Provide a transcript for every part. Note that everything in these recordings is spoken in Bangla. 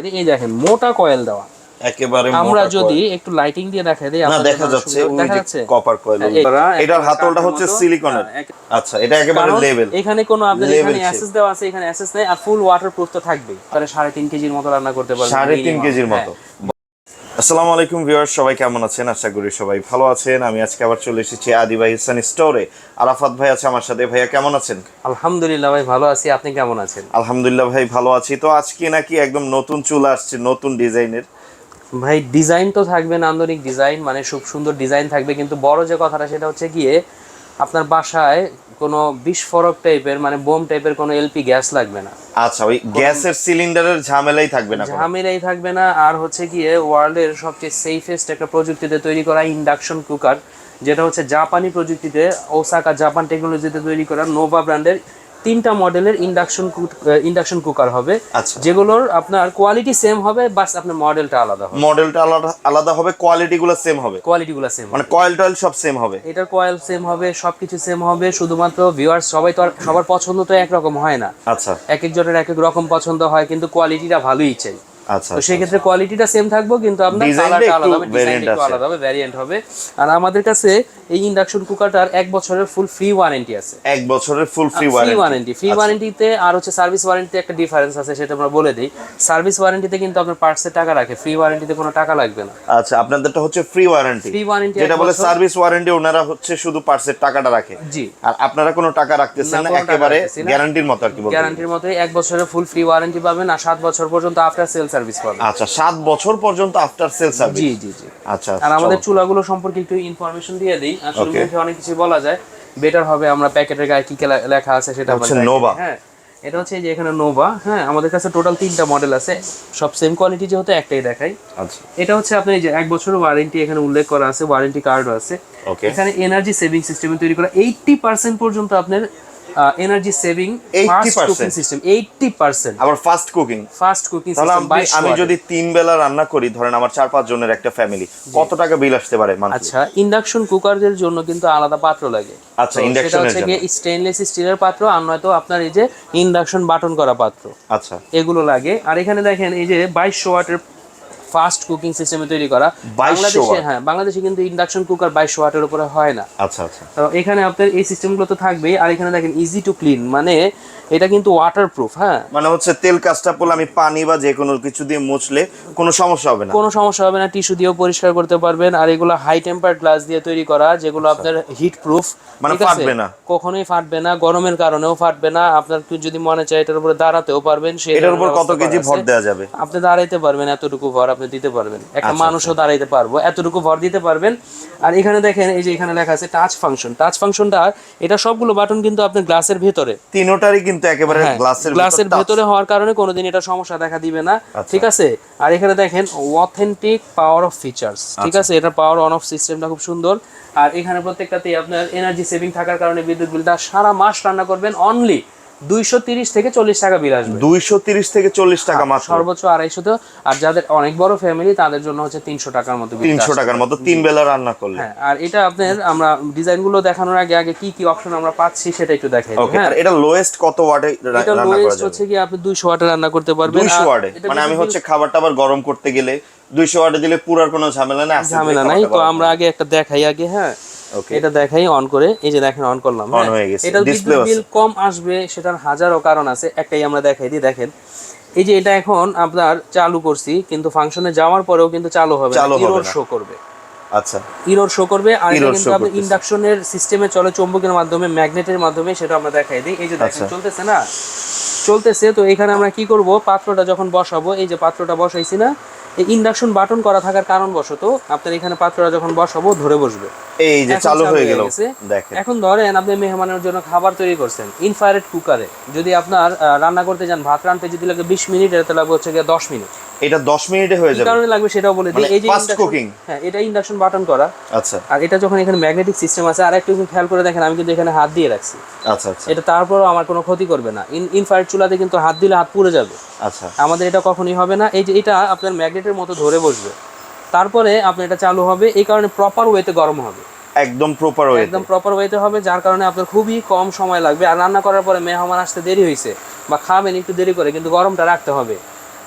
দিই, এই দেখেন মোটা কয়েল দেওয়া একেবারে। আমরা যদি একটু লাইটিং দিয়ে দেখাই দিই, আপনাদের দেখা যাচ্ছে ওই যে কপার কয়েল। এটার হাতলটা হচ্ছে সিলিকনের। আচ্ছা, এটা একেবারে লেভেল। এখানে কোনো আপনাদের এখানে অ্যাসেস দেওয়া আছে, এখানে অ্যাসেস নেই, আর ফুল ওয়াটারপ্রুফ তো থাকবেই। তাহলে 3.5 কেজির মতো রান্না করতে পারবেন। 3.5 কেজির মতো। আসসালামু আলাইকুম ভিউয়ার্স, সবাই কেমন আছেন? আশা করি সবাই ভালো আছেন। আমি আজকে আবার চলে এসেছি আদিবা এহসান স্টোরে। আরাফাত ভাই আছে আমার সাথে। ভাইয়া কেমন আছেন? আলহামদুলিল্লাহ ভাই ভালো আছি, আপনি কেমন আছেন? আলহামদুলিল্লাহ ভাই ভালো আছি। তো আজকে নাকি একদম নতুন চুলা আসছে, নতুন ডিজাইনের। ভাই ডিজাইন তো থাকবে, নান্দনিক ডিজাইন, মানে খুব সুন্দর ডিজাইন থাকবে, কিন্তু বড় যে কথাটা সেটা হচ্ছে গিয়ে আপনার বাসায় কোনো বিস্ফোরক টাইপের মানে বোম টাইপের কোনো এলপি গ্যাস লাগবে না। আচ্ছা, ওই গ্যাসের সিলিন্ডারের ঝামেলাই থাকবে না, ঝামেলাই থাকবে না। আর হচ্ছে গিয়ে ওয়ার্ল্ডের সবচেয়ে সেফেস্ট একটা প্রযুক্তিতে তৈরি করা ইন্ডাকশন কুকার, যেটা হচ্ছে জাপানি প্রযুক্তিতে ওসাকা জাপান টেকনোলজিতে তৈরি করা নোভা ব্র্যান্ডের 3টা মডেলের ইন্ডাকশন কুকার হবে, যেগুলোর আপনার কোয়ালিটি সেম হবে, বাস আপনার মডেলটা আলাদা হবে। মডেলটা আলাদা হবে, কোয়ালিটিগুলো সেম হবে। কোয়ালিটিগুলো সেম মানে কয়েল টয়েল সব সেম হবে। এটার কয়েল সেম হবে, সবকিছু সেম হবে। শুধুমাত্র ভিউয়ার্স সবাই তো আর সবার পছন্দ তো একরকম হয় না। আচ্ছা, এক একজনের এক এক রকম পছন্দ হয়, কিন্তু কোয়ালিটিটা ভালোই চাই। আচ্ছা, তো সেই ক্ষেত্রে কোয়ালিটিটা সেম থাকবো, কিন্তু আপনার কালারটা আলাদা হবে, ডিজাইনটা একটু আলাদা হবে, ভ্যারিয়েন্ট হবে। আর আমাদের কাছে এই ইন্ডাকশন কুকারটার 1 বছরের ফুল ফ্রি ওয়ারেন্টি আছে। 1 বছরের ফুল ফ্রি ওয়ারেন্টি। ফ্রি ওয়ারেন্টিতে আর হচ্ছে সার্ভিস ওয়ারেন্টিতে একটা ডিফারেন্স আছে, সেটা আমরা বলে দিই। সার্ভিস ওয়ারেন্টিতে কিন্তু আপনার পার্টসের টাকা রাখে, ফ্রি ওয়ারেন্টিতে কোনো টাকা লাগবে না। আচ্ছা, আপনাদেরটা হচ্ছে ফ্রি ওয়ারেন্টি। যেটা বলে সার্ভিস ওয়ারেন্টি, ওনারা হচ্ছে শুধু পার্টসের টাকাটা রাখে। জি, আর আপনারা কোনো টাকা রাখতেছেন না, একেবারে গ্যারান্টির মতো আর কি বলতে। গ্যারান্টির মতোই 1 বছরের ফুল ফ্রি ওয়ারেন্টি পাবেন, আর 7 বছর পর্যন্ত আফটার সেল সার্ভিস পাবেন। আচ্ছা, 7 বছর পর্যন্ত আফটার সেল সার্ভিস। জি জি জি। আচ্ছা, আর আমাদের চুলাগুলো সম্পর্কে একটু ইনফরমেশন দিয়ে দেই। আসলে মুখে অনেক কিছু বলা যায়, বেটার হবে আমরা প্যাকেটের গায়ে কি লেখা আছে সেটা হচ্ছে নোভা। হ্যাঁ, এটা হচ্ছে যে এখানে নোভা। হ্যাঁ, আমাদের কাছে টোটাল 3টা মডেল আছে, সব সেম কোয়ালিটি, যেহেতু একটাই দেখাই। আচ্ছা, এটা হচ্ছে আপনি যে 1 বছরের ওয়ারেন্টি এখানে উল্লেখ করা আছে, ওয়ারেন্টি কার্ডও আছে। এখানে এনার্জি সেভিং সিস্টেমে তৈরি করা 80% পর্যন্ত আপনার energy saving fast cooking system. 80% আবার ফাস্ট কুকিং সিস্টেম। আমি যদি 3 বেলা রান্না করি, ধরেন আমার 4-5 জনের একটা ফ্যামিলি, কত টাকা বিল আসতে পারে মান্থলি? আচ্ছা, ইন্ডাকশন কুকারের জন্য কিন্তু আলাদা পাত্র লাগে। আচ্ছা, ইন্ডাকশনের জন্য স্টেইনলেস স্টিলের পাত্র, আর নয়তো আপনার এই যে ইন্ডাকশন বাটন করা পাত্র, আচ্ছা, এগুলো লাগে। আর এখানে দেখেন এই যে 2200 ওয়াটের ফাস্ট কুকিং সিস্টেমে তৈরি করা। বাংলাদেশে বাংলাদেশে কিন্তু ইন্ডাকশন কুকার 2200 ওয়াটের উপরে হয় না। আচ্ছা আচ্ছা। তো এখানে আপনার এই সিস্টেমগুলো তো থাকবেই। আর এখানে দেখেন ইজি টু ক্লিন, মানে এটা কিন্তু ওয়াটারপ্রুফ। হ্যাঁ, মানে হচ্ছে তেল কাজটা পড়লে আমি পানি বা যে কোনো কিছু দিয়ে মুছলে কোনো সমস্যা হবে না। কোনো সমস্যা হবে না, টিস্যু দিয়েও পরিষ্কার করতে পারবেন। আর এগুলো হাই টেম্পার গ্লাস দিয়ে তৈরি করা, যেগুলো আপনার হিট প্রুফ, মানে ফাটবে না, কখনোই ফাটবে না, গরমের কারণেও ফাটবে না। আপনার যদি মনে চায় এটার উপরে দাঁড়াতেও পারবেন। এটার উপর কত কেজি ভর দেওয়া যাবে? আপনি দাঁড়াইতে পারবেন, এতটুকু ভর আপনি দিতে পারবেন। একটা মানুষও দাঁড়াইতে পারবো, এতটুকু ভর দিতে পারবেন। আর এখানে দেখেন এই যে এখানে লেখা আছে টাচ ফাংশন। টাচ ফাংশনটা, এটা সবগুলো বাটন কিন্তু আপনার গ্লাসের ভেতরে, তিনটারই কিন্তু একেবারে গ্লাসের ভেতরে হওয়ার কারণে কোনোদিন এটা সমস্যা দেখা দিবে না। ঠিক আছে। আর এখানে দেখেন অথেন্টিক পাওয়ার অফ ফিচার্স। ঠিক আছে, এটা পাওয়ার অন অফ সিস্টেমটা খুব সুন্দর। আর এখানে প্রত্যেকটাতেই আপনার এনার্জি সেভিং থাকার কারণে বিদ্যুৎ বিলটা সারা মাস রান্না করবেন অনলি 230 থেকে 40 টাকা বিল আসবে। 230 থেকে 40 টাকা মাত্র, সর্বোচ্চ 250। আর যাদের অনেক বড় ফ্যামিলি তাদের জন্য হচ্ছে 300 টাকার মতো, 300 টাকার মতো 3 বেলা রান্না করলে। হ্যাঁ, আর এটা আপনার আমরা ডিজাইনগুলো দেখানোর আগে আগে কি কি অপশন আমরা পাচ্ছি সেটা একটু দেখাই। হ্যাঁ, আর এটা লোয়েস্ট কত ওয়াটে রান্না করা যাবে? লোয়েস্ট হচ্ছে কি আপনি 200 ওয়াটে রান্না করতে পারবেন। 200 ওয়াটে মানে আমি হচ্ছে খাবারটা আবার গরম করতে গেলে 200 ওয়াটে দিলে পুরার কোনো ঝামেলা নাই। তো আমরা আগে একটা দেখাই আগে। হ্যাঁ, এটা দেখাই অন করে। এই যে দেখেন অন করলাম। এটা বিদ্যুৎ বিল কম আসবে, সেটার হাজারো কারণ আছে, একটাই আমরা দেখাই দিই। দেখেন এই যে এটা এখন আপনার চালু করছি, কিন্তু ফাংশনে যাওয়ার পরেও কিন্তু চালু হবে না, এরর শো করবে। আচ্ছা, এরর শো করবে। আর এটা কিন্তু আপনি ইন্ডাকশনের সিস্টেমে চলে, চৌম্বকের মাধ্যমে, ম্যাগনেটের মাধ্যমে, সেটা আমরা দেখাই দিই। এই যে দেখেন চলতেছে না, চলতেছে। তো এখানে আমরা কি করব, পাত্রটা যখন বসাবো, এই যে পাত্রটা বসাইছি না, এই ইন্ডাকশন বাটন করা থাকার কারণবশত আপনার এখানে পাত্রটা যখন বসাবো ধরে বসবে। এই যে চালু হয়ে গেল। দেখেন এখন ধরেন আপনি মেহমানের জন্য খাবার তৈরি করছেন ইনফ্রারেড কুকারে, যদি আপনার রান্না করতে যান, ভাত রান্নতে যদি লাগে 20 মিনিট, এটাতে লাগবে হচ্ছে 10 মিনিট। এটা 10 মিনিটে হয়ে যাবে। কি কারণে লাগবে সেটাও বলে দিই। এই যে ফাস্ট কুকিং, হ্যাঁ, এটা ইন্ডাকশন বাটন করা। আচ্ছা। আর এটা যখন এখানে ম্যাগনেটিক সিস্টেম আছে, আর একটু খেয়াল করে দেখেন, আমি কিন্তু এখানে হাত দিয়ে রাখছি। আচ্ছা আচ্ছা। এটা তারপরও আমার কোনো ক্ষতি করবে না। ইনফ্রারেড চুলাতে কিন্তু হাত দিলে হাত পুড়ে যাবে। আচ্ছা, আমাদের এটা কখনোই হবে না। এই যে এটা আপনার ম্যাগনেটের মতো ধরে বসবে, তারপরে আপনার এটা চালু হবে। এই কারণে প্রপার ওয়েতে গরম হবে, একদম প্রপার ওয়েতে হবে, যার কারণে আপনার খুবই কম সময় লাগবে। আর রান্না করার পরে মেহমান আসতে দেরি হয়েছে বা খাবেন একটু দেরি করে, কিন্তু গরমটা রাখতে হবে।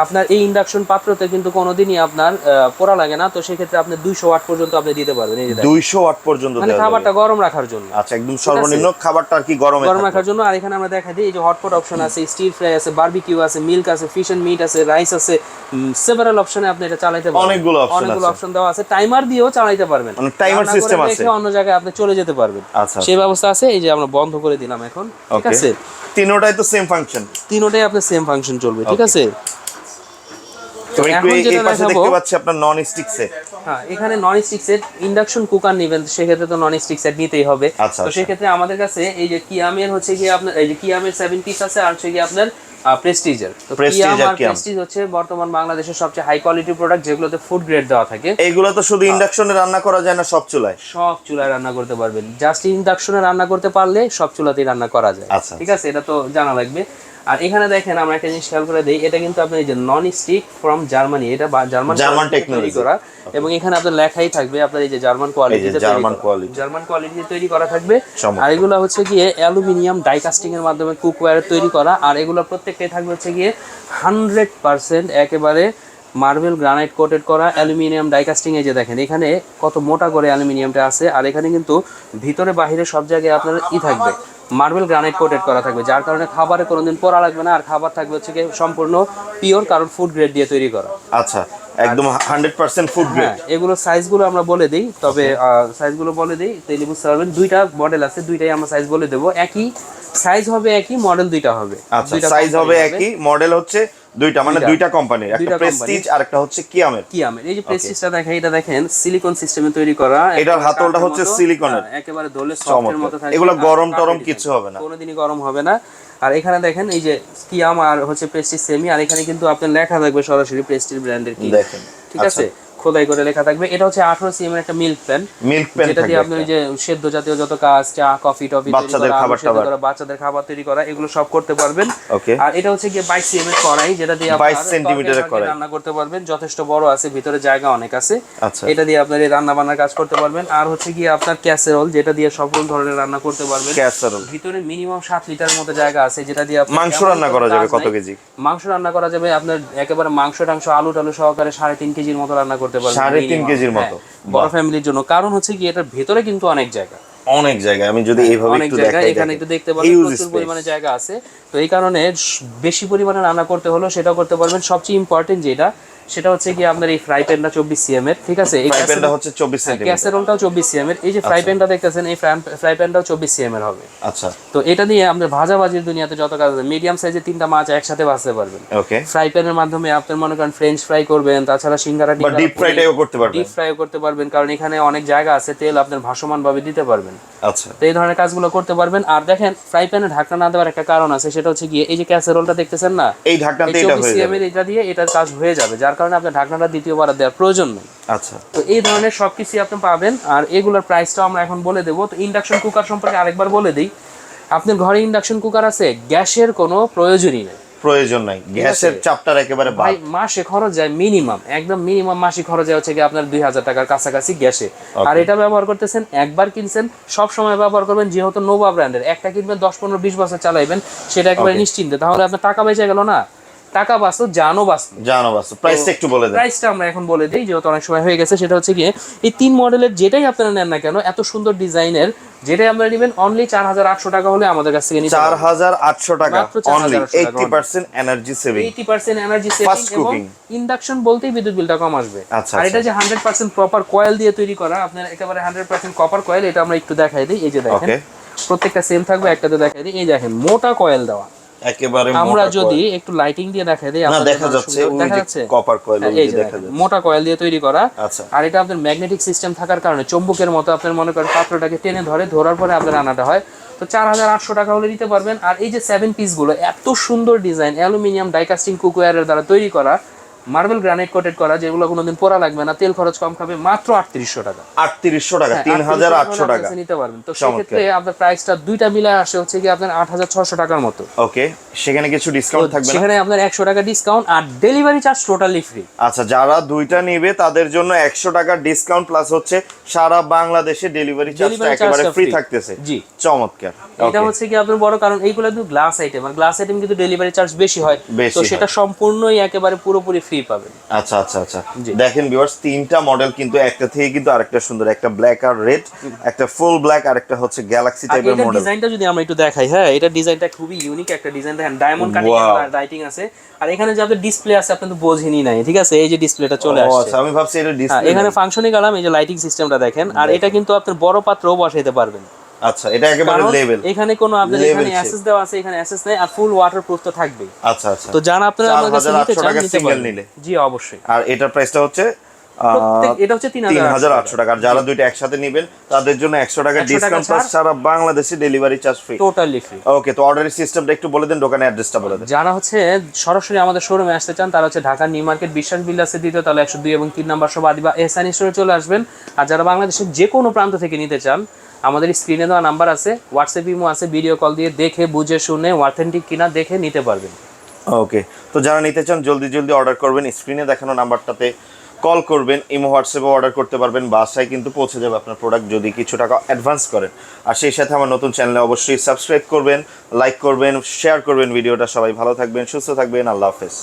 আপনার এই ইন্ডাকশন পাত্রতে কিন্তু কোনোদিনই আপনার পোড়া লাগে না, তো সেক্ষেত্রে আপনি 200 ওয়াট পর্যন্ত আপনি দিতে পারবেন। এই যে 200 ওয়াট পর্যন্ত মানে খাবারটা গরম রাখার জন্য। আচ্ছা, একদম সর্বনিম্ন খাবারটা আর কি গরম রাখার জন্য। আর এখানে আমরা দেখাই দিই, এই যে হটপট অপশন আছে, স্টির ফ্রাই আছে, বারবিকিউ আছে, মিল্ক আছে, ফিশ এন্ড মিট আছে, রাইস আছে, সেভারাল অপশনে আপনি এটা চালাতে পারবেন। অনেকগুলো অপশন দেওয়া আছে, টাইমার দিয়েও চালাতে পারবেন, মানে টাইমার সিস্টেম আছে, অন্য জায়গায় আপনি চলে যেতে পারবেন। আচ্ছা, সেই ব্যবস্থা আছে। এই যে আমরা বন্ধ করে দিলাম এখন, ঠিক আছে। তিনোটাই তো সেম ফাংশন, তিনোটাই আপনার সেম ফাংশন চলবে, ঠিক আছে। তো এখন যেটা দেখতে পাচ্ছি আপনার নন স্টিক সেট। হ্যাঁ, এখানে non stick set induction cooker নেবেন, সেক্ষেত্রে তো নন স্টিক সেট নিতেই হবে। তো সেক্ষেত্রে আমাদের কাছে এই যে কিয়ামের হচ্ছে কি আপনার এই যে কিয়ামের 7 পিস আছে, আর হচ্ছে কি আপনার প্রেস্টিজের। তো কিয়াম আর প্রেস্টিজ হচ্ছে বর্তমান বাংলাদেশের সবচেয়ে হাই কোয়ালিটি প্রোডাক্ট, যেগুলোতে ফুড গ্রেড দেওয়া থাকে। এইগুলো তো শুধু ইন্ডাকশনে রান্না করা যায় না, সব চুলায়? সব চুলায় রান্না করতে পারবেন, জাস্ট ইন্ডাকশনে রান্না করতে পারলে সব চুলাতেই রান্না করা যায়, ঠিক আছে। এটা তো জানা লাগবে। আর এখানে দেখেন আমরা একটা জিনিস খেয়াল করে দেই, এটা কিন্তু আপনার এই যে নন স্টিক ফ্রম জার্মানি, এটা জার্মান টেকনোলজি করা, এবং এখানে আপনার লেখাই থাকবে আপনার এই যে জার্মান কোয়ালিটি তৈরি করা থাকবে। আর এগুলো হচ্ছে গিয়ে অ্যালুমিনিয়াম ডাইকাস্টিং এর মাধ্যমে কুকওয়্যার তৈরি করা, আর এগুলো প্রত্যেকটাই থাকবে হচ্ছে গিয়ে 100% একেবারে মার্বেল গ্রানাইট কোটেড করা অ্যালুমিনিয়াম ডাইকাস্টিং। এই যে দেখেন এখানে কত মোটা করে অ্যালুমিনিয়ামটা আছে, আর এখানে কিন্তু ভিতরে বাহিরে সব জায়গায় আপনার থাকবে মার্বেল গ্রানাইট কোটেড করা থাকবে, যার কারণে খাবারে কোনোদিন পোড়া লাগবে না। আর খাবার থাকবে হচ্ছে কি সম্পূর্ণ পিওর, কারণ ফুড গ্রেড দিয়ে তৈরি করা। আচ্ছা, একদম 100% ফুড গ্রেড। এগুলো সাইজগুলো আমরা বলে দেই, তবে সাইজগুলো বলে দেই তাহলে বুঝতে পারবেন। দুইটা মডেল আছে, দুইটাই আমরা সাইজ বলে দেব। একই সাইজ হবে, একই মডেল দুইটা হবে। আচ্ছা, সাইজ হবে একই, মডেল হচ্ছে দুইটা, মানে দুইটা কোম্পানির, একটা প্রেস্টিজ আর একটা হচ্ছে কিয়ামের। এই যে প্রেস্টিজটা দেখেন, এটা দেখেন সিলিকন সিস্টেমে তৈরি করা, এটার হাতলটা হচ্ছে সিলিকনের, একেবারে দোলে সফটের মতো থাকে। এগুলো গরম টরম কিছু হবে না, কোনোদিনই গরম হবে না। আর এখানে দেখেন এই যে কিয়াম আর হচ্ছে প্রেস্টিজ সেমি, আর এখানে কিন্তু আপনার লেখা থাকবে সরাসরি প্রেস্টিজ ব্র্যান্ডের কি, দেখেন, ঠিক আছে, খোদাই করে লেখা থাকবে। এটা হচ্ছে 18 সিএম এর একটা মিল্ক প্যান, যেটা দিয়ে আপনি যে সেদ্ধ জাতীয় যত কাজ, চা কফি টফি বাচ্চাদের খাবার তৈরি করা, এগুলো সব করতে পারবেন। আর এটা হচ্ছে গিয়ে 22 সিএম এর কড়াই, যেটা দিয়ে আপনি 22 সেন্টিমিটারের কড়াই রান্না করতে পারবেন, যথেষ্ট বড় আছে, ভিতরে জায়গা অনেক আছে। এটা দিয়ে আপনি রান্না বান্নার কাজ করতে পারবেন। আর হচ্ছে গিয়ে আপনার ক্যাসেরোল, যেটা দিয়ে সকল ধরনের রান্না করতে পারবেন। ক্যাসেরোল ভিতরে মিনিমাম 7 লিটার মতো জায়গা আছে, যেটা দিয়ে আপনি মাংস রান্না করা যাবে। কত কেজি মাংস রান্না করা যাবে? আপনার একেবারে মাংস টাংস আলু টালু সহকারে 3.5 কেজির মতো রান্না করতে পারবেন, 3.5 কেজির মতো, বড় ফ্যামিলির জন্য। কারণ হচ্ছে কি এটার ভেতরে কিন্তু অনেক জায়গা, আমি যদি এইভাবে একটু দেখাই, এখানে একটু দেখতে পাবেন প্রচুর পরিমাণে জায়গা আছে। তো এই কারণে বেশি পরিমাণে রান্না করতে হলো সেটা করতে পারবেন। সবচেয়ে ইম্পর্টেন্ট যেটা, সেটা হচ্ছে কি আপনার এই ফ্রাই প্যানটা 24 সিএম এর, ঠিক আছে। এই ফ্রাই প্যানটা হচ্ছে 24 সেমি, ক্যাসেরোলটাও 24 সিএম এর। এই যে ফ্রাই প্যানটা দেখতেছেন, এই ফ্রাই প্যানটাও 24 সিএম এর হবে। আচ্ছা, তো এটা দিয়ে আপনি ভাজাভাজির দুনিয়াতে যত কাজ আছে, মিডিয়াম সাইজের 3টা মাছ একসাথে ভাজতে পারবেন। ওকে, ফ্রাই প্যানের মাধ্যমে আপনি মনে করেন ফ্রেঞ্চ ফ্রাই করবেন, তাছাড়া সিঙ্গারা বা ডিপ ফ্রাইও করতে পারবেন, কারণ এখানে অনেক জায়গা আছে, তেল আপনার ভাসমান ভাবে দিতে পারবেন। আচ্ছা, তো এই ধরনের কাজগুলো করতে পারবেন। আর দেখেন ফ্রাই প্যানে ঢাকনা না দেওয়ার একটা কারণ আছে, সেটা হচ্ছে গিয়ে এই যে ক্যাসেরোলটা দেখতেছেন না, এই ঢাকনাতে এটা হয়ে যাবে, এটা দিয়ে এটার কাজ হয়ে যাবে, যার কারণে আপনি ঢাকনাটা দ্বিতীয়বার দেওয়ার প্রয়োজন নেই। আচ্ছা, তো এই ধরনের সবকিছু আপনি পাবেন। আর এগুলোর প্রাইসটা আমরা এখন বলে দেবো। তো ইন্ডাকশন কুকার সম্পর্কে আরেকবার বলে দিই, আপনার ঘরে ইন্ডাকশন কুকার আছে, গ্যাসের কোনো প্রয়োজনই নেই, গ্যাসের চাপটার একেবারে ভাই মাসে খরচ যায় মিনিমাম, একদম মিনিমাম মাসিক খরচ যায় হচ্ছে কি আপনার 2000 টাকার কাছাকাছি গ্যাসে। আর এটা ব্যবহার করতেছেন, একবার কিনছেন সব সময় ব্যবহার করবেন, যেহেতু নোভা ব্র্যান্ডের, একটা কিনবেন 10 15 20 বছর চালাইবেন, সেটা একেবারে নিশ্চিন্তে। তাহলে আপনার টাকা বেঁচে গেল না, টাকা বাঁচতো, জানো বাঁচতো। প্রাইসটা একটু বলে দেন। প্রাইসটা আমরা এখন বলে দিই, যেহেতু অনেক সময় হয়ে গেছে। সেটা হচ্ছে গিয়ে এই 3 মডেলের যেটাই আপনারা নেন না কেন, এত সুন্দর ডিজাইনের যেটাই আপনারা নেবেন, অনলি 4800 টাকা হলে আমাদের কাছ থেকে নিতে পারবেন। 4800 টাকা only, 80% energy saving, 80% energy saving, এবং ইন্ডাকশন বলতেই বিদ্যুৎ বিলটা কম আসবে। আর এটা যে 100% প্রপার কয়েল দিয়ে তৈরি করা, আপনার একেবারে 100% কপার কয়েল, এটা আমরা একটু দেখাই দিই। এই যে দেখেন প্রত্যেকটা সেম থাকবে, একটাতে দেখাই দিই। এই দেখেন মোটা কয়েল দেওয়া, একেবারে আমরা যদি একটু লাইটিং দিয়ে দেখাই দেই, আপনাদের দেখা যাচ্ছে কপার কয়েল, এই যে দেখা যাচ্ছে মোটা কয়েল দিয়ে তৈরি করা। আর এটা আপনাদের ম্যাগনেটিক সিস্টেম থাকার কারণে চুম্বকের মতো আপনার মনে করেন পাত্রটাকে টেনে ধরার পরে আপনার আনাটা হয়। তো 4800 টাকা হলে নিতে পারবেন। আর এই যে 7 পিস গুলো, এত সুন্দর ডিজাইন, অ্যালুমিনিয়াম ডাইকাস্টিং কুকওয়্যারের দ্বারা তৈরি করা, মার্বেল গ্রানাইট কোটেড করা, যেগুলো কোনোদিন পোড়া লাগবে না, তেল খরচ কম খাবে, মাত্র 3800 টাকা। 3800 টাকা, 3800 টাকা নিতে পারবেন। তো সেক্ষেত্রে আপনার প্রাইসটা দুইটা মিলে আসে হচ্ছে কি আপনার 8600 টাকার মতো। ওকে, সেখানে কিছু ডিসকাউন্ট থাকবে না? সেখানে আপনার 100 টাকা ডিসকাউন্ট আর ডেলিভারি চার্জ টোটালি ফ্রি। আচ্ছা, যারা দুইটা নেবে তাদের জন্য 100 টাকা ডিসকাউন্ট প্লাস হচ্ছে সারা বাংলাদেশে ডেলিভারি চার্জটা একেবারে ফ্রি থাকতেছে। জি, চমৎকার। এটা হচ্ছে কি আপনার বড় কারণ এইগুলো কিন্তু গ্লাস আইটেম, আর গ্লাস আইটেম কিন্তু ডেলিভারি চার্জ বেশি হয়, তো সেটা সম্পূর্ণই একেবারে পুরোপুরি ফ্রি পাবেন। আচ্ছা আচ্ছা আচ্ছা, দেখেন ভিউয়ার্স, তিনটা মডেল কিন্তু একটা থেকে কিন্তু আরেকটা সুন্দর, একটা ব্ল্যাক আর রেড, একটা ফুল ব্ল্যাক, আর একটা হচ্ছে গ্যালাক্সি টাইপের মডেল। ডিজাইনটা যদি আমরা একটু দেখাই, হ্যাঁ এটা ডিজাইনটা খুবই ইউনিক একটা ডিজাইন, দেখেন ডায়মন্ড কাটিং এর রাইটিং আছে, আর এখানে যে আপনাদের ডিসপ্লে আছে আপনি তো বোঝেনই নাই, ঠিক আছে, এই যে ডিসপ্লেটা চলে আসছে। আচ্ছা, আমি ভাবছি এটা ডিসপ্লে, এখানে ফাংশনই গেলাম, এই যে লাইটিং সিস্টেমটা দেখেন, আর এটা কিন্তু আপনার বড় পাত্রও বসাইতে পারবেন। আচ্ছা, এটা একেবারে লেভেল, এখানে কোনো আপনাদের এখানে অ্যাসেস দেওয়া আছে, এখানে অ্যাসেস নাই, আর ফুল ওয়াটারপ্রুফ তো থাকবেই। আচ্ছা আচ্ছা, তো জানা আপনারা আমাদের কাছে নিতে চান, টাকা নিতে সিঙ্গেল পারেন। নিলে। জি অবশ্যই। আর এটার প্রাইসটা হচ্ছে এটা হচ্ছে 3800 টাকা। আর যারা দুইটা একসাথে নেবেন তাদের জন্য 100 টাকা ডিসকাউন্ট প্লাস সারা বাংলাদেশে delivery charge free, totally free. Okay, তো অর্ডারের সিস্টেমটা একটু বলে দেন, দোকানের অ্যাড্রেসটা বলে দেন। যারা হচ্ছে সরাসরি আমাদের শোরুমে আসতে চান তারা হচ্ছে ঢাকা নিউ মার্কেট বিশ্বাস বিল্ডার্সে দ্বিতীয় তলা 102 এবং 3 নাম্বার সব আদিবা এহসান স্টোরে চলে আসবেন। আর যারা বাংলাদেশের যে কোনো প্রান্ত থেকে নিতে চান, আমাদের স্ক্রিনে দেওয়া নাম্বার আছে, হোয়াটসঅ্যাপ ইমো আছে, ভিডিও কল দিয়ে দেখে বুঝে শুনে অথেন্টিক কিনা দেখে নিতে পারবেন। ওকে, তো যারা নিতে চান জলদি জলদি অর্ডার করবেন, স্ক্রিনে দেখানো নাম্বারটাতে কল করবেন, ইমো হোয়াটসঅ্যাপে অর্ডার করতে পারবেন, বাসায় কিন্তু পৌঁছে যাবে আপনার প্রোডাক্ট যদি কিছু টাকা অ্যাডভান্স করেন। আর সেই সাথে আমার নতুন চ্যানেলে অবশ্যই সাবস্ক্রাইব করবেন, লাইক করবেন, শেয়ার করবেন ভিডিওটা। সবাই ভালো থাকবেন, সুস্থ থাকবেন, আল্লাহ হাফেজ।